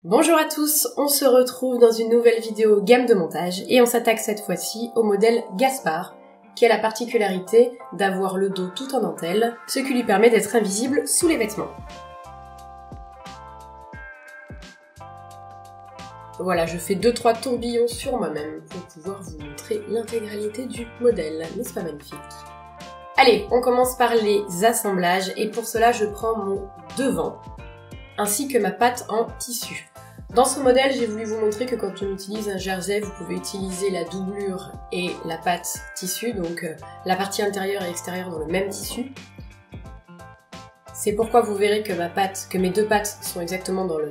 Bonjour à tous, on se retrouve dans une nouvelle vidéo gamme de montage et on s'attaque cette fois-ci au modèle Gaspard qui a la particularité d'avoir le dos tout en dentelle, ce qui lui permet d'être invisible sous les vêtements. Voilà, je fais 2-3 tourbillons sur moi-même pour pouvoir vous montrer l'intégralité du modèle, n'est-ce pas magnifique? Allez, on commence par les assemblages et pour cela je prends mon devant ainsi que ma patte en tissu. Dans ce modèle, j'ai voulu vous montrer que quand on utilise un jersey, vous pouvez utiliser la doublure et la patte tissu, donc la partie intérieure et extérieure dans le même tissu. C'est pourquoi vous verrez que mes deux pattes sont exactement dans le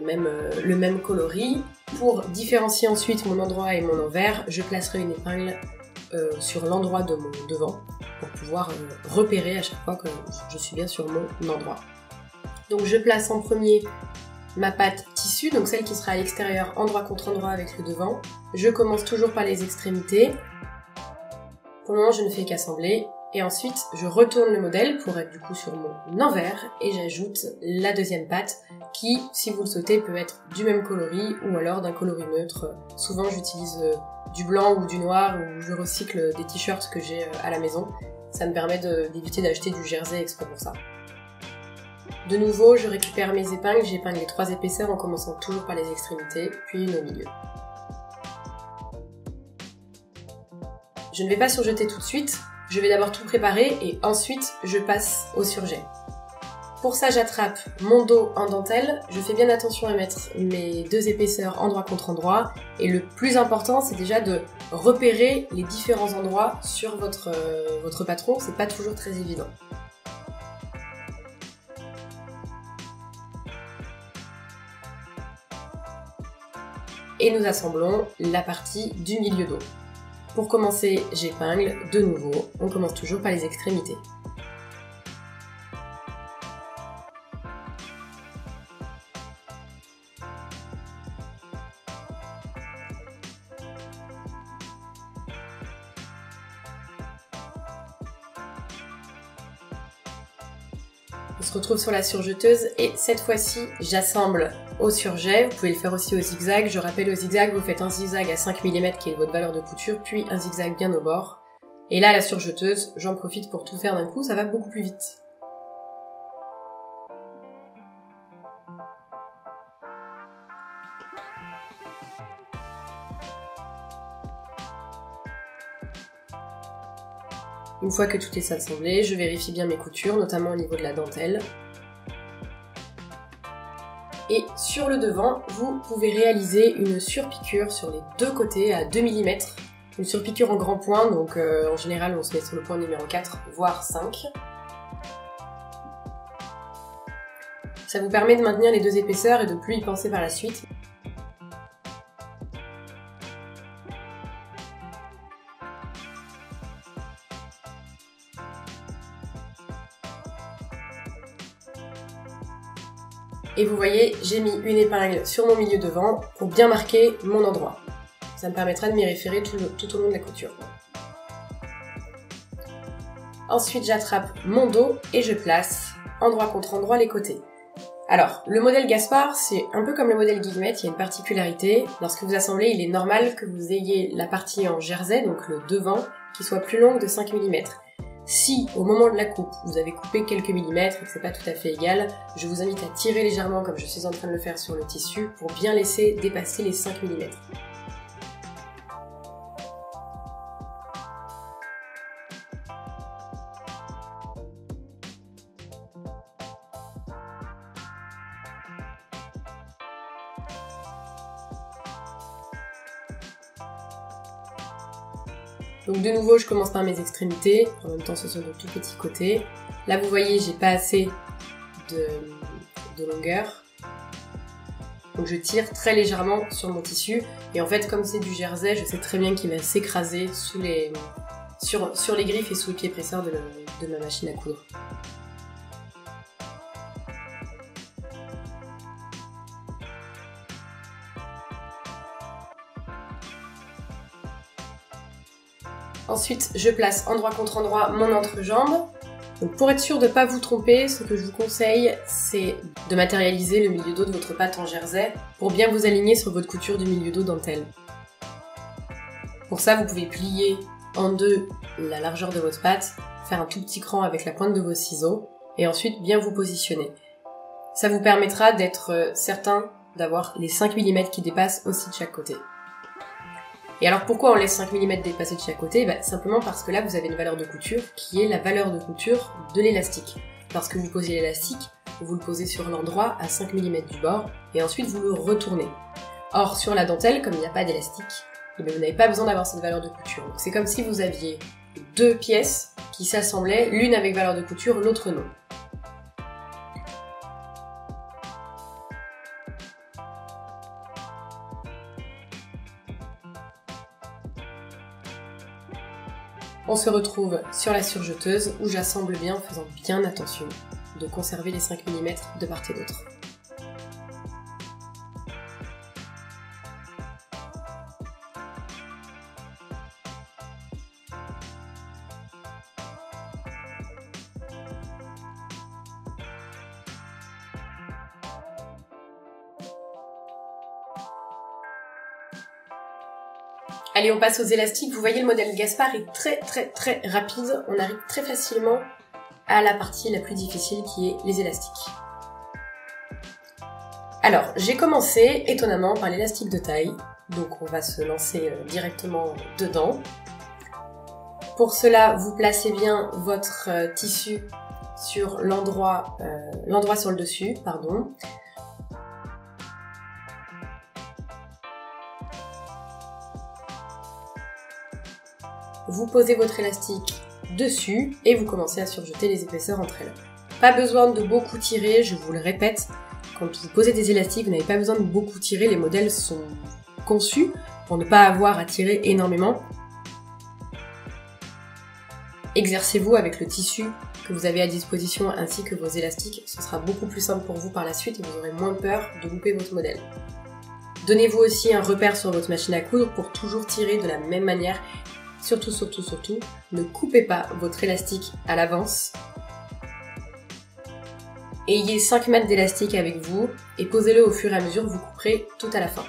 même coloris. Pour différencier ensuite mon endroit et mon envers, je placerai une épingle sur l'endroit de mon devant pour pouvoir repérer à chaque fois que je suis bien sur mon endroit. Donc je place en premier ma patte tissu, donc celle qui sera à l'extérieur endroit contre endroit avec le devant. Je commence toujours par les extrémités. Pour le moment je ne fais qu'assembler. Et ensuite je retourne le modèle pour être du coup sur mon envers et j'ajoute la deuxième patte qui, si vous le souhaitez, peut être du même coloris ou alors d'un coloris neutre. Souvent j'utilise du blanc ou du noir ou je recycle des t-shirts que j'ai à la maison. Ça me permet d'éviter d'acheter du jersey exprès pour ça. De nouveau, je récupère mes épingles, j'épingle les 3 épaisseurs en commençant toujours par les extrémités, puis une au milieu. Je ne vais pas surjeter tout de suite, je vais d'abord tout préparer et ensuite je passe au surjet. Pour ça, j'attrape mon dos en dentelle, je fais bien attention à mettre mes 2 épaisseurs endroit contre endroit et le plus important, c'est déjà de repérer les différents endroits sur votre patron, c'est pas toujours très évident. Et nous assemblons la partie du milieu dos. Pour commencer, j'épingle de nouveau, on commence toujours par les extrémités. On se retrouve sur la surjeteuse et cette fois-ci, j'assemble au surjet. Vous pouvez le faire aussi au zigzag. Je rappelle, au zigzag, vous faites un zigzag à 5 mm qui est votre valeur de couture, puis un zigzag bien au bord. Et là, la surjeteuse, j'en profite pour tout faire d'un coup, ça va beaucoup plus vite. Une fois que tout est assemblé, je vérifie bien mes coutures, notamment au niveau de la dentelle. Et sur le devant, vous pouvez réaliser une surpiqûre sur les 2 côtés à 2 mm. Une surpiqûre en grand point, donc en général on se met sur le point numéro 4, voire 5. Ça vous permet de maintenir les 2 épaisseurs et de ne plus y penser par la suite. Et vous voyez, j'ai mis une épingle sur mon milieu devant pour bien marquer mon endroit. Ça me permettra de m'y référer tout au long de la couture. Ensuite, j'attrape mon dos et je place endroit contre endroit les côtés. Alors, le modèle Gaspard, c'est un peu comme le modèle Guillemette, il y a une particularité. Lorsque vous assemblez, il est normal que vous ayez la partie en jersey, donc le devant, qui soit plus longue de 5 mm. Si, au moment de la coupe, vous avez coupé quelques millimètres et que c'est pas tout à fait égal, je vous invite à tirer légèrement comme je suis en train de le faire sur le tissu pour bien laisser dépasser les 5 mm. Donc de nouveau, je commence par mes extrémités, en même temps ce sont de tout petits côtés. Là vous voyez, j'ai pas assez de longueur. Donc je tire très légèrement sur mon tissu. Et en fait, comme c'est du jersey, je sais très bien qu'il va s'écraser sur les griffes et sous le pied presseur de ma machine à coudre. Ensuite, je place endroit contre endroit mon entrejambe. Donc pour être sûr de ne pas vous tromper, ce que je vous conseille, c'est de matérialiser le milieu dos de votre patte en jersey pour bien vous aligner sur votre couture du milieu dos dentelle. Pour ça, vous pouvez plier en deux la largeur de votre patte, faire un tout petit cran avec la pointe de vos ciseaux et ensuite bien vous positionner. Ça vous permettra d'être certain d'avoir les 5 mm qui dépassent aussi de chaque côté. Et alors pourquoi on laisse 5 mm dépasser de chaque côté? Simplement parce que là vous avez une valeur de couture qui est la valeur de couture de l'élastique. Lorsque vous posez l'élastique, vous le posez sur l'endroit à 5 mm du bord et ensuite vous le retournez. Or sur la dentelle, comme il n'y a pas d'élastique, vous n'avez pas besoin d'avoir cette valeur de couture. Donc c'est comme si vous aviez deux pièces qui s'assemblaient, l'une avec valeur de couture, l'autre non. On se retrouve sur la surjeteuse où j'assemble bien en faisant bien attention de conserver les 5 mm de part et d'autre. Allez, on passe aux élastiques. Vous voyez, le modèle Gaspard est très rapide. On arrive très facilement à la partie la plus difficile qui est les élastiques. Alors, j'ai commencé étonnamment par l'élastique de taille. Donc on va se lancer directement dedans. Pour cela, vous placez bien votre tissu sur l'endroit sur le dessus, pardon. Vous posez votre élastique dessus et vous commencez à surjeter les épaisseurs entre elles. Pas besoin de beaucoup tirer, je vous le répète, quand vous posez des élastiques, vous n'avez pas besoin de beaucoup tirer, les modèles sont conçus pour ne pas avoir à tirer énormément. Exercez-vous avec le tissu que vous avez à disposition ainsi que vos élastiques, ce sera beaucoup plus simple pour vous par la suite et vous aurez moins peur de louper votre modèle. Donnez-vous aussi un repère sur votre machine à coudre pour toujours tirer de la même manière. Surtout, ne coupez pas votre élastique à l'avance. Ayez 5 mètres d'élastique avec vous et posez-le au fur et à mesure, vous couperez tout à la fin.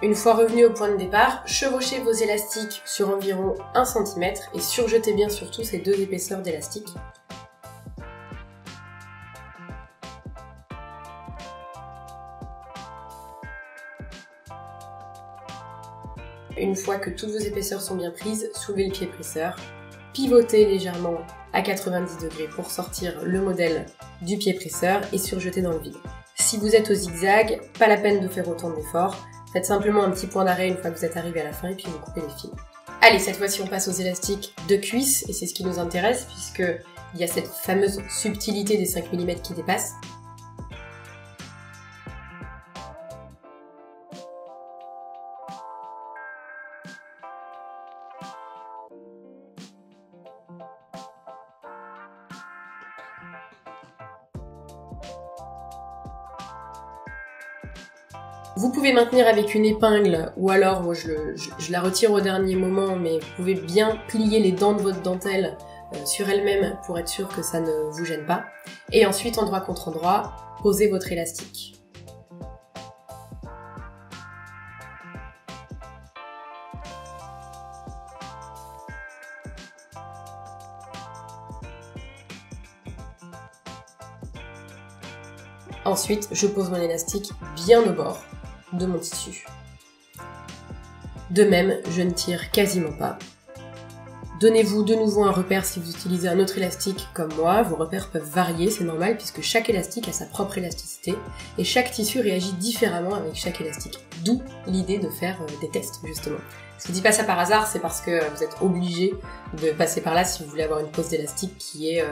Une fois revenu au point de départ, chevauchez vos élastiques sur environ 1 cm et surjetez bien surtout ces deux épaisseurs d'élastique. Une fois que toutes vos épaisseurs sont bien prises, soulevez le pied presseur, pivotez légèrement à 90 degrés pour sortir le modèle du pied presseur et surjeter dans le vide. Si vous êtes au zigzag, pas la peine de faire autant d'efforts. Faites simplement un petit point d'arrêt une fois que vous êtes arrivé à la fin et puis vous coupez les fils. Allez, cette fois-ci on passe aux élastiques de cuisse et c'est ce qui nous intéresse puisque il y a cette fameuse subtilité des 5 mm qui dépasse. Vous pouvez maintenir avec une épingle ou alors moi je la retire au dernier moment, mais vous pouvez bien plier les dents de votre dentelle sur elle-même pour être sûr que ça ne vous gêne pas. Et ensuite, endroit contre endroit, posez votre élastique. Ensuite, je pose mon élastique bien au bord de mon tissu. De même, je ne tire quasiment pas. Donnez-vous de nouveau un repère si vous utilisez un autre élastique comme moi. Vos repères peuvent varier, c'est normal puisque chaque élastique a sa propre élasticité et chaque tissu réagit différemment avec chaque élastique. D'où l'idée de faire des tests justement. Je vous dis pas ça par hasard, c'est parce que vous êtes obligé de passer par là si vous voulez avoir une pose d'élastique qui est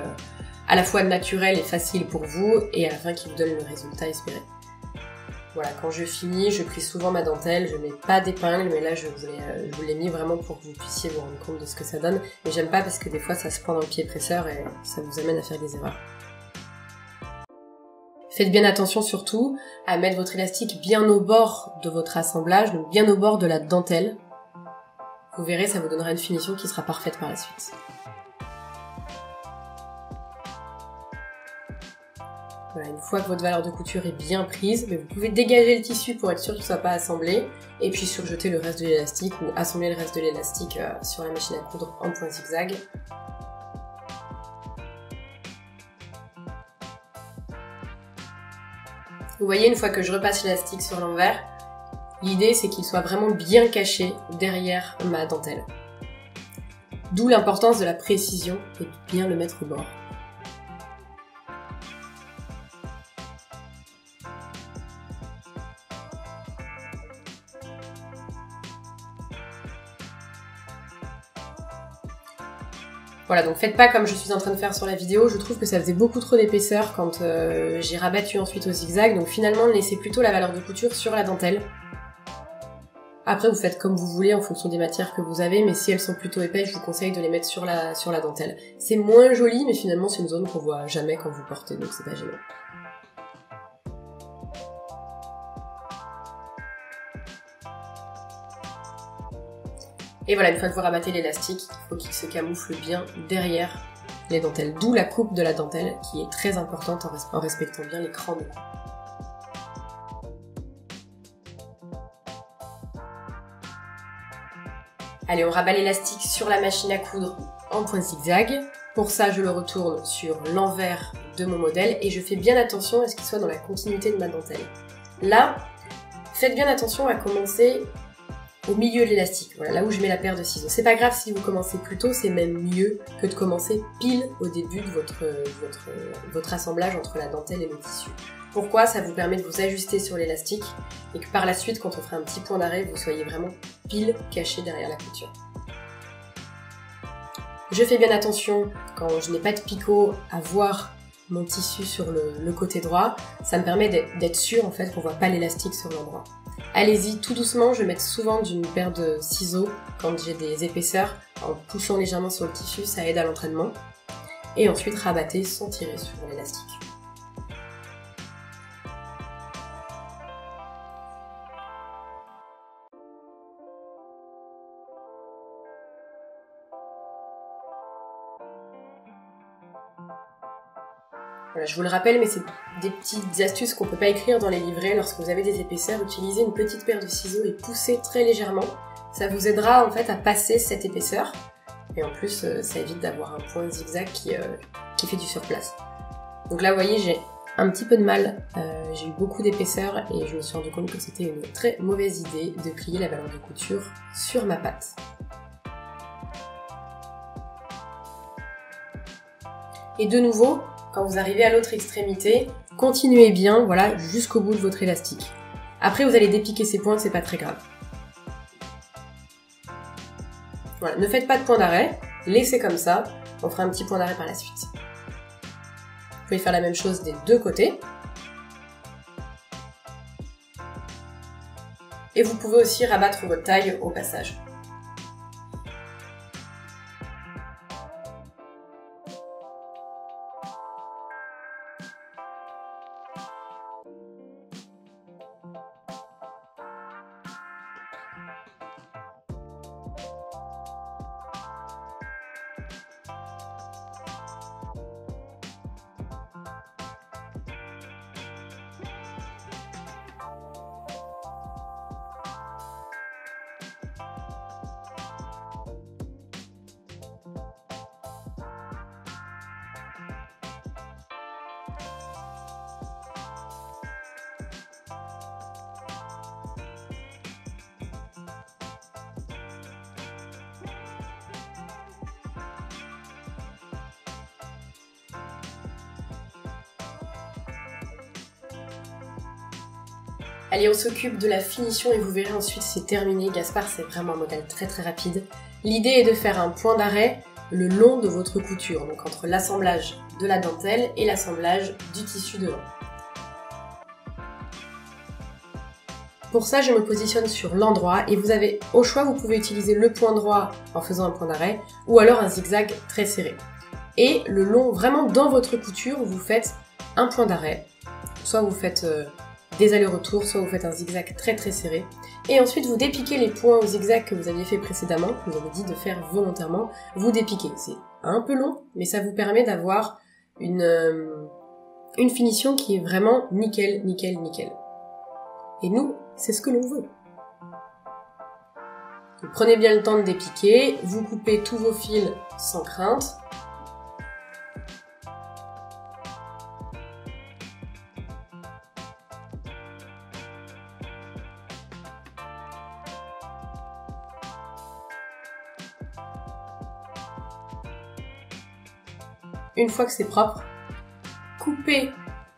à la fois naturelle et facile pour vous et à la fin qui vous donne le résultat espéré. Voilà, quand je finis, je plie souvent ma dentelle, je mets pas d'épingle, mais là je vous l'ai mis vraiment pour que vous puissiez vous rendre compte de ce que ça donne. Mais j'aime pas parce que des fois ça se prend dans le pied presseur et ça vous amène à faire des erreurs. Faites bien attention surtout à mettre votre élastique bien au bord de votre assemblage, donc bien au bord de la dentelle. Vous verrez, ça vous donnera une finition qui sera parfaite par la suite. Voilà, une fois que votre valeur de couture est bien prise, vous pouvez dégager le tissu pour être sûr qu'il ne soit pas assemblé, et puis surjeter le reste de l'élastique ou assembler le reste de l'élastique sur la machine à coudre en point zigzag. Vous voyez, une fois que je repasse l'élastique sur l'envers, l'idée c'est qu'il soit vraiment bien caché derrière ma dentelle. D'où l'importance de la précision et de bien le mettre au bord. Voilà, donc faites pas comme je suis en train de faire sur la vidéo, je trouve que ça faisait beaucoup trop d'épaisseur quand j'ai rabattu ensuite au zigzag, donc finalement laissez plutôt la valeur de couture sur la dentelle. Après vous faites comme vous voulez en fonction des matières que vous avez, mais si elles sont plutôt épaisses, je vous conseille de les mettre sur la dentelle. C'est moins joli, mais finalement c'est une zone qu'on voit jamais quand vous portez, donc c'est pas gênant. Et voilà, une fois que vous rabattez l'élastique, il faut qu'il se camoufle bien derrière les dentelles. D'où la coupe de la dentelle qui est très importante en respectant bien les crans de cou. Allez, on rabat l'élastique sur la machine à coudre en point zigzag. Pour ça, je le retourne sur l'envers de mon modèle et je fais bien attention à ce qu'il soit dans la continuité de ma dentelle. Là, faites bien attention à commencer au milieu de l'élastique, voilà, là où je mets la paire de ciseaux. C'est pas grave si vous commencez plus tôt, c'est même mieux que de commencer pile au début de votre assemblage entre la dentelle et le tissu. Pourquoi? Ça vous permet de vous ajuster sur l'élastique et que par la suite, quand on fera un petit point d'arrêt, vous soyez vraiment pile caché derrière la couture. Je fais bien attention, quand je n'ai pas de picot, à voir mon tissu sur le côté droit. Ça me permet d'être sûr en fait qu'on voit pas l'élastique sur l'endroit. Allez-y tout doucement, je vais mettre souvent d'une paire de ciseaux quand j'ai des épaisseurs, en poussant légèrement sur le tissu, ça aide à l'entraînement. Et ensuite rabattez sans tirer sur l'élastique. Voilà, je vous le rappelle, mais c'est des petites astuces qu'on ne peut pas écrire dans les livrets. Lorsque vous avez des épaisseurs, utilisez une petite paire de ciseaux et poussez très légèrement. Ça vous aidera en fait à passer cette épaisseur. Et en plus, ça évite d'avoir un point zigzag qui fait du surplace. Donc là, vous voyez, j'ai un petit peu de mal. J'ai eu beaucoup d'épaisseur et je me suis rendu compte que c'était une très mauvaise idée de plier la valeur de couture sur ma patte. Et de nouveau, quand vous arrivez à l'autre extrémité, continuez bien, voilà, jusqu'au bout de votre élastique. Après, vous allez dépiquer ces points, c'est pas très grave. Voilà, ne faites pas de point d'arrêt, laissez comme ça, on fera un petit point d'arrêt par la suite. Vous pouvez faire la même chose des deux côtés. Et vous pouvez aussi rabattre votre taille au passage. Allez, on s'occupe de la finition et vous verrez ensuite c'est terminé. Gaspard, c'est vraiment un modèle très très rapide. L'idée est de faire un point d'arrêt le long de votre couture, donc entre l'assemblage de la dentelle et l'assemblage du tissu devant. Pour ça, je me positionne sur l'endroit et vous avez au choix, vous pouvez utiliser le point droit en faisant un point d'arrêt ou alors un zigzag très serré. Et le long, vraiment dans votre couture, vous faites un point d'arrêt, soit vous faites des allers-retours, soit vous faites un zigzag très très serré. Et ensuite, vous dépiquez les points au zigzag que vous aviez fait précédemment, que vous avez dit de faire volontairement, vous dépiquez. C'est un peu long, mais ça vous permet d'avoir une finition qui est vraiment nickel, nickel, nickel. Et nous, c'est ce que l'on veut. Vous prenez bien le temps de dépiquer, vous coupez tous vos fils sans crainte. Une fois que c'est propre, coupez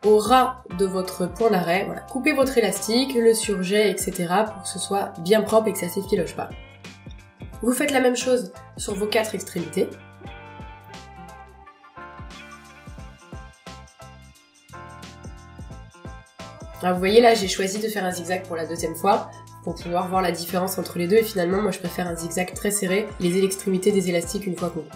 au ras de votre point d'arrêt, voilà, coupez votre élastique, le surjet, etc. pour que ce soit bien propre et que ça s'effiloche pas. Vous faites la même chose sur vos 4 extrémités. Alors vous voyez là, j'ai choisi de faire un zigzag pour la deuxième fois pour pouvoir voir la différence entre les deux et finalement moi je préfère un zigzag très serré, les extrémités des élastiques une fois qu'on coupe.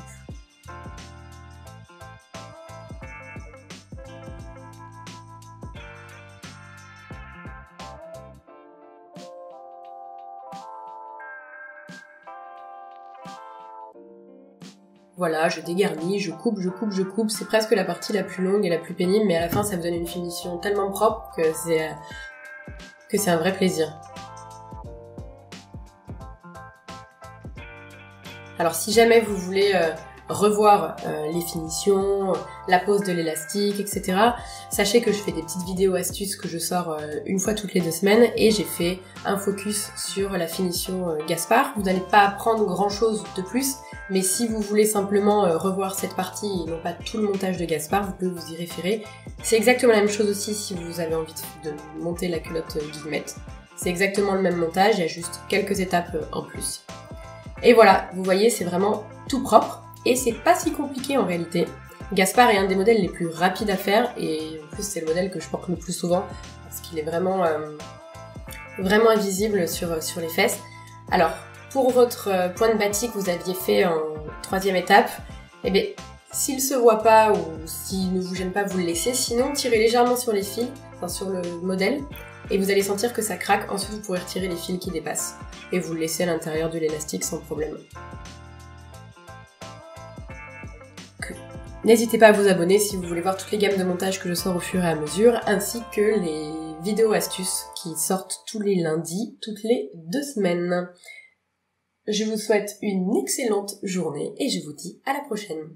Voilà, je dégarnis, je coupe, je coupe, je coupe. C'est presque la partie la plus longue et la plus pénible, mais à la fin, ça vous donne une finition tellement propre que c'est un vrai plaisir. Alors, si jamais vous voulez revoir les finitions, la pose de l'élastique, etc. Sachez que je fais des petites vidéos astuces que je sors une fois toutes les 2 semaines et j'ai fait un focus sur la finition Gaspard. Vous n'allez pas apprendre grand chose de plus, mais si vous voulez simplement revoir cette partie et non pas tout le montage de Gaspard, vous pouvez vous y référer. C'est exactement la même chose aussi si vous avez envie de monter la culotte guillemette. C'est exactement le même montage, il y a juste quelques étapes en plus. Et voilà, vous voyez, c'est vraiment tout propre. Et c'est pas si compliqué en réalité. Gaspard est un des modèles les plus rapides à faire et en plus c'est le modèle que je porte le plus souvent parce qu'il est vraiment invisible sur les fesses. Alors pour votre point de batik vous aviez fait en 3e étape, eh bien s'il se voit pas ou s'il ne vous gêne pas vous le laissez, sinon tirez légèrement sur les fils, enfin sur le modèle et vous allez sentir que ça craque, ensuite vous pourrez retirer les fils qui dépassent et vous le laissez à l'intérieur de l'élastique sans problème. N'hésitez pas à vous abonner si vous voulez voir toutes les gammes de montage que je sors au fur et à mesure, ainsi que les vidéos astuces qui sortent tous les lundis, toutes les 2 semaines. Je vous souhaite une excellente journée et je vous dis à la prochaine.